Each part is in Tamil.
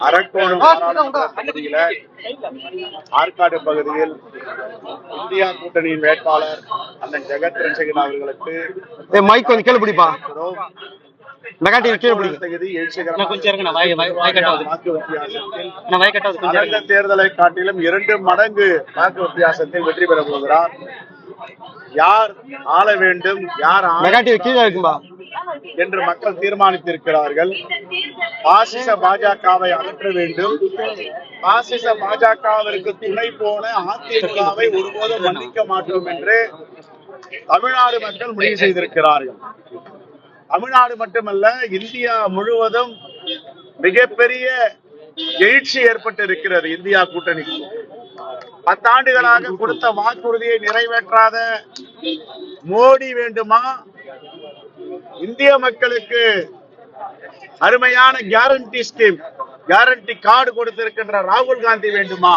அரக்கோணம் பகுதியில ஆற்காடு பகுதியில் இந்தியா கூட்டணியின் வேட்பாளர் அண்ணன் ஜெகத் ரட்சகன் அவர்களுக்கு தேர்தலை காட்டிலும் 2 மடங்கு வாக்கு வித்தியாசத்தில் வெற்றி பெற போகிறார். யார் ஆள வேண்டும், யார் என்று மக்கள் தீர்மானித்திருக்கிறார்கள். பாசிச பாஜகவை அகற்ற வேண்டும். பாசிச பாஜகவிற்கு துணை போன அதிமுகவை ஒருபோதும் மன்னிக்க மாட்டோம் என்று தமிழ்நாடு மக்கள் முடிவு செய்திருக்கிறார்கள். தமிழ்நாடு மட்டுமல்ல, இந்தியா முழுவதும் மிகப்பெரிய எழுச்சி ஏற்பட்டு இருக்கிறது. இந்தியா கூட்டணிக்கு 10 ஆண்டுகளாக கொடுத்த வாக்குறுதியை நிறைவேற்றாத மோடி வேண்டுமா, இந்திய மக்களுக்கு அருமையான கேரண்டி ஸ்கீம், கேரண்டி கார்டு கொடுத்திருக்கின்ற ராகுல் காந்தி வேண்டுமா?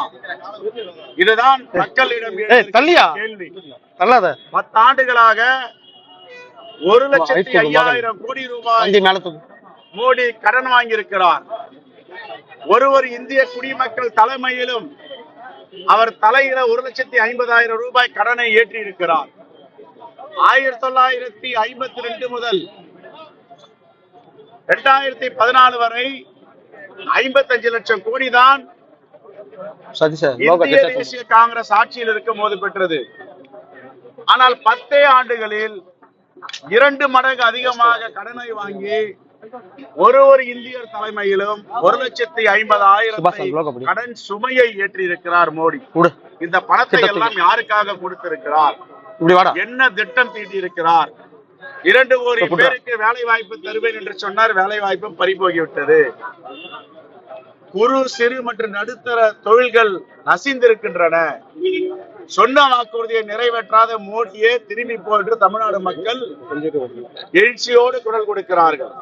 இதுதான் மக்களிடம் கேள்வி. 10 ஆண்டுகளாக 1,05,000 கோடி ரூபாய் மோடி கடன் வாங்கியிருக்கிறார். ஒரு இந்திய குடிமக்கள் தலைமையிலும் அவர் தலையில 1,50,000 ரூபாய் கடனை ஏற்றி இருக்கிறார். 1952 முதல் 2014 வரை 55 லட்சம் கோடி தான் இந்திய தேசிய காங்கிரஸ் ஆட்சியில் இருக்கும் போது பெற்றது. ஆனால் 10 ஆண்டுகளில் 2 மடங்கு அதிகமாக கடனை வாங்கி ஒரு இந்தியர் தலைமையிலும் 1,50,000 கடன் சுமையை ஏற்றி இருக்கிறார் மோடி. இந்த பணத்தை எல்லாம் யாருக்காக கொடுத்திருக்கிறார், என்ன திட்டம் தீட்டி இருக்கிறார்? 2 கோடி பேருக்கு வேலை வாய்ப்பு தருவேன் என்று சொன்னார். வேலை வாய்ப்பு பறிபோகிவிட்டது. குறு சிறு மற்றும் நடுத்தர தொழில்கள் நசிந்திருக்கின்றன. சொன்ன வாக்குறுதியை நிறைவேற்றாத மோடியே திரும்பி போன்று தமிழ்நாடு மக்கள் எழுச்சியோடு குரல் கொடுக்கிறார்கள்.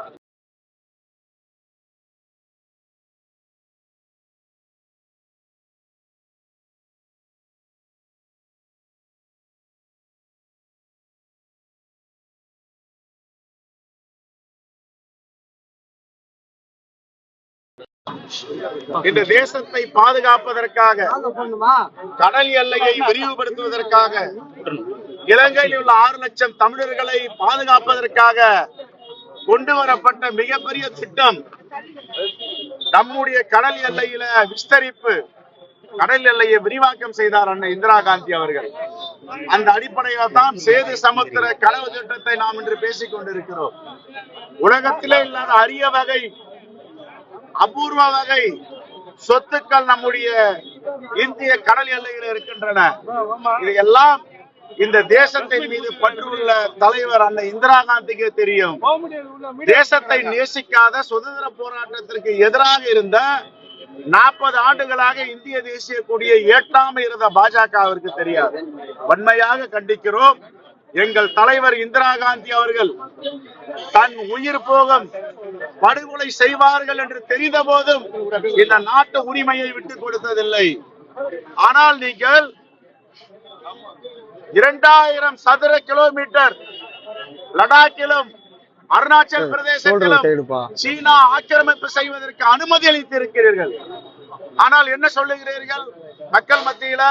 இந்த தேசத்தை பாதுகாப்பதற்காக, கடல் எல்லையை விரிவுபடுத்துவதற்காக, இலங்கையில் உள்ள 6 லட்சம் தமிழர்களை பாதுகாப்பதற்காக கொண்டு வரப்பட்ட மிகப்பெரிய திட்டம் நம்முடைய கடல் எல்லையில விஸ்தரிப்பு, கடல் எல்லையை விரிவாக்கம் செய்தார் அண்ணன் இந்திரா காந்தி அவர்கள். அந்த அடிப்படையில் தான் சேது சமுத்திர கனவு திட்டத்தை நாம் இன்று பேசிக் கொண்டிருக்கிறோம். உலகத்திலே இல்லாத அரிய வகை, அபூர்வ வகை சொத்துக்கள் நம்முடைய இந்திய கடல் எல்லையில் இருக்கின்றன. இதையெல்லாம் இந்த தேசத்தின் மீது பற்றுள்ள தலைவர் அண்ணன் இந்திரா காந்திக்கு தெரியும். தேசத்தை நேசிக்காத, சுதந்திர போராட்டத்திற்கு எதிராக இருந்த, 40 ஆண்டுகளாக இந்திய தேசிய கொடியை ஏற்றாமல் இருந்த பாஜகவிற்கு தெரியாது. வன்மையாக கண்டிக்கிறோம். எங்கள் தலைவர் இந்திரா காந்தி அவர்கள் தன் உயிர் போகும், படுகொலை செய்வார்கள் என்று தெரிந்த போதும் இந்த நாட்டு உரிமையை விட்டுக் கொடுத்ததில்லை. ஆனால் நீங்கள் 2000 சதுர கிலோமீட்டர் லடாக்கிலும் அருணாச்சல் பிரதேசத்திலும் சீனா ஆக்கிரமிப்பு செய்வதற்கு அனுமதி அளித்திருக்கிறீர்கள். ஆனால் என்ன சொல்லுகிறீர்கள்? மக்கள் மத்தியில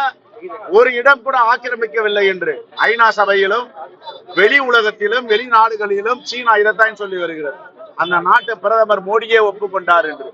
ஒரு இடம் கூட ஆக்கிரமிக்கவில்லை என்று ஐநா சபையிலும் வெளி உலகத்திலும் வெளிநாடுகளிலும் சீனா இதைத்தான் சொல்லி வருகிறது. அந்த நாட்டு பிரதமர் மோடியே ஒப்புக்கொண்டார் என்று.